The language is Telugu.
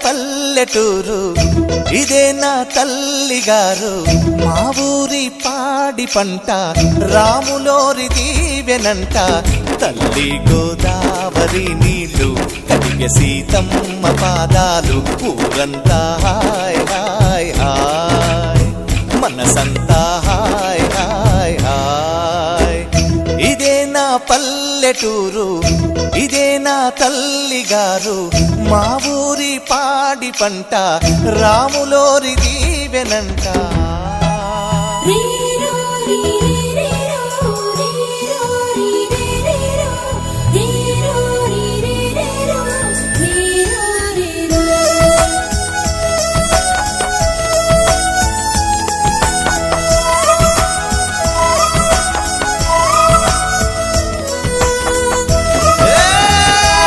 పల్లెటూరు, ఇదే నా తల్లిగారు. మా ఊరి పాడి పంట రాములోరి దీవెనంట. తల్లి గోదావరి నీళ్ళు కడిగే సీతమ్మ పాదాలు. ఊరంతా హాయ్ హాయ్ హాయ్, మనసంతా హాయ్ హాయ్ హాయ్. ఇదే నా పల్లెటూరు, ఇదే నా తల్లిగారు. మా ఊరి పాడి పంట రాములోరి దీవెనంట.